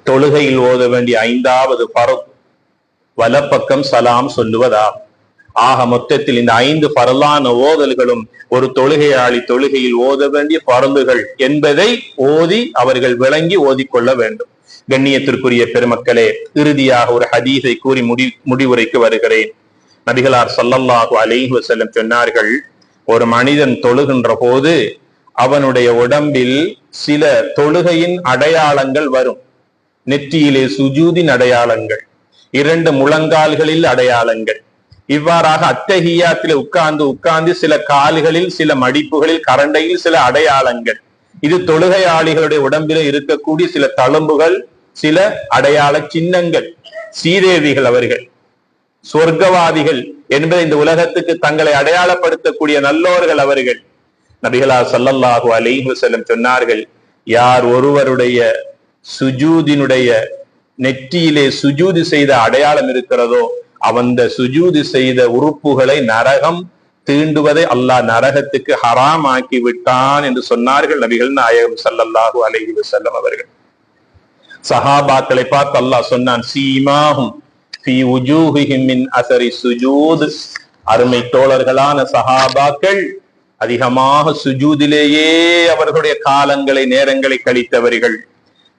[SPEAKER 1] தொழுகையில் ஓத வேண்டிய 5வது ஃபர்து வலப்பக்கம் சலாம் சொல்லுவதாகும். ஆக மொத்தத்தில் இந்த 5 ஃபர்லான ஓதல்களும் ஒரு தொழுகையாளி தொழுகையில் ஓத வேண்டிய ஃபர்துகள் என்பதை ஓதி அவர்கள் விளங்கி ஓதிக்கொள்ள வேண்டும். கண்ணியத்திற்குரிய பெருமக்களே, இறுதியாக ஒரு ஹதீஸை கூறி முடிவுரைக்கு வருகிறேன். நபிகளார் ஸல்லல்லாஹு அலைஹி வஸல்லம் சொன்னார்கள், ஒரு மனிதன் தொழுகின்ற போது அவனுடைய உடம்பில் சில தொழுகையின் அடையாளங்கள் வரும். நெற்றியிலே சுஜூதின் அடையாளங்கள், 2 முழங்கால்களில் அடையாளங்கள். இவ்வாறாக அத்தஹிய்யாத்திலே உட்கார்ந்து சில கால்களில், சில மடிப்புகளில், கரண்டையில் சில அடையாளங்கள். இது தொழுகையாளிகளுடைய உடம்பிலே இருக்கக்கூடிய சில தழும்புகள், சில அடையாள சின்னங்கள். சீதேவிகள் அவர்கள், சொர்க்கவாதிகள் என்பதை இந்த உலகத்துக்கு தங்களை அடையாளப்படுத்தக்கூடிய நல்லோர்கள் அவர்கள். நபிகளார் ஸல்லல்லாஹு அலைஹி வஸல்லம் சொன்னார்கள், யார் ஒருவருடைய சுஜூதினுடைய நெற்றியிலே சுஜூது செய்த அடையாளம் இருக்கிறதோ அந்த சுஜூது செய்த உறுப்புகளை நரகம் தீண்டுவதை அல்லாஹ் நரகத்துக்கு ஹராம் ஆக்கி விட்டான் என்று சொன்னார்கள் நபிகள் நாயகம் ஸல்லல்லாஹு அலைஹி வஸல்லம் அவர்கள். சஹாபாக்களை பார்த்து அல்லாஹ் சொன்னான், சீமாஹும் ஃபீ வுஜூஹிஹிம் மின் அஸரி சுஜூத். அருமை தோழர்களான சஹாபாக்கள் அதிகமாக சுஜூதிலேயே அவர்களுடைய காலங்களை, நேரங்களை கழித்தவர்கள்.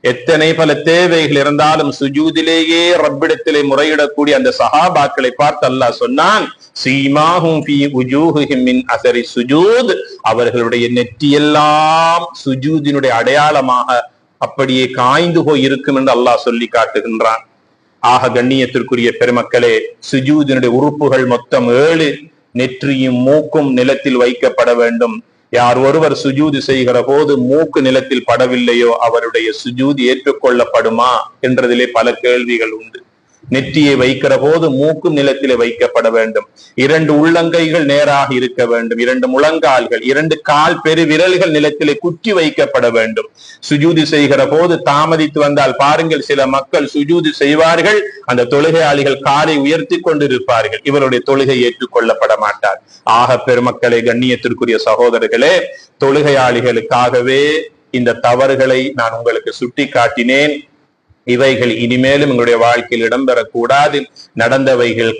[SPEAKER 1] எத்தனை பல தேவைகள் இருந்தாலும் சுஜூதிலேயே ரப்பிடத்திலே முறையிடக்கூடிய அந்த சஹாபாக்களை பார்த்து அல்லாஹ் சொன்னான், சீமாஹும் ஃபீ வுஜூஹிஹிம் மின் அஸரி சுஜூத். அவர்களுடைய நெற்றியெல்லாம் சுஜூதினுடைய அடையாளமாக அப்படியே காய்ந்து போய் இருக்கும் என்று அல்லாஹ் சொல்லி காட்டுகின்றான். ஆக கண்ணியத்திற்குரிய பெருமக்களே, சுஜூதினுடைய உறுப்புகள் மொத்தம் 7. நெற்றியும் மூக்கும் நிலத்தில் வைக்கப்பட வேண்டும். யார் ஒருவர் சுஜூது செய்கிற போது மூக்கு நிலத்தில் படவில்லையோ அவருடைய சுஜூது ஏற்றுக்கொள்ளப்படுமா என்றதிலே பல கேள்விகள் உண்டு. நெற்றியை வைக்கிற போது மூக்கும் நிலத்திலே வைக்கப்பட வேண்டும். 2 உள்ளங்கைகள் நேராக இருக்க வேண்டும். 2 முழங்கால்கள், 2 கால் பெரு விரல்கள் நிலத்திலே குற்றி வைக்கப்பட வேண்டும். சுஜூதி செய்கிற போது தாமதித்து வந்தால் பாருங்கள், சில மக்கள் சுஜூதி செய்வார்கள், அந்த தொழுகையாளிகள் காலை உயர்த்தி கொண்டிருப்பார்கள். இவருடைய தொழுகை ஏற்றுக்கொள்ளப்பட மாட்டார். ஆக பெருமக்களே, கண்ணியத்திற்குரிய சகோதரர்களே, தொழுகையாளிகளுக்காகவே இந்த தவறுகளை நான் உங்களுக்கு சுட்டி காட்டினேன். இவைகள் இனிமேலும் எங்களுடைய வாழ்க்கையில் இடம்பெறக்கூடாது. நடந்தவைகள்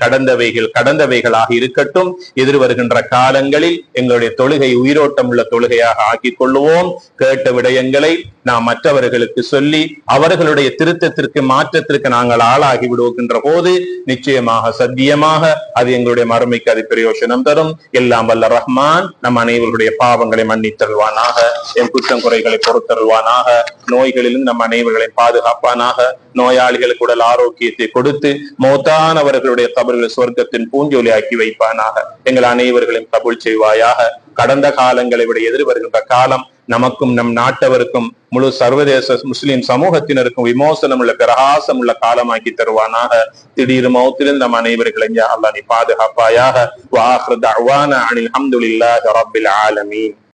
[SPEAKER 1] கடந்தவைகளாக இருக்கட்டும். எதிர்வருகின்ற காலங்களில் எங்களுடைய தொழுகை உயிரோட்டம் உள்ள தொழுகையாக ஆக்கிக் கொள்ளுவோம். கேட்ட விடயங்களை நாம் மற்றவர்களுக்கு சொல்லி அவர்களுடைய திருத்தத்திற்கு, மாற்றத்திற்கு நாங்கள் ஆளாகி விடுகின்ற போது நிச்சயமாக சத்தியமாக அது எங்களுடைய மறுமைக்கு அது பிரயோஜனம் தரும். எல்லாம் வல்ல ரஹ்மான் நம் அனைவருடைய பாவங்களை மன்னித்தருள்வானாக, என் குற்றம் குறைகளை பொறுத்தருள்வானாக, நோய்களிலும் நம் அனைவர்களை பாதுகாப்பானாக, நோயாளிகளுக்கு உடல் ஆரோக்கியத்தை கொடுத்து மௌத்தானவர்களுடைய கபர்களை சொர்க்கத்தின் பூஞ்சோலி ஆக்கி வைப்பானாக. எங்கள் அனைவர்களையும் கபூல் செய்வாயாக. கடந்த காலங்களை விட எதிர்வருகின்ற காலம் நமக்கும் நம் நாட்டவருக்கும் முழு சர்வதேச முஸ்லிம் சமூகத்தினருக்கும் விமோசனம் உள்ள பிரகாசம் உள்ள காலமாக்கி தருவானாக. திடீர் மௌத்திலிருந்து நம் அனைவர்களையும் யா அல்லாஹ் நீ பாதுகாப்பாயாக. வ ஆகிரு தஅவானா அனில் ஹம்துலில்லாஹி ரப்பில் ஆலமீன்.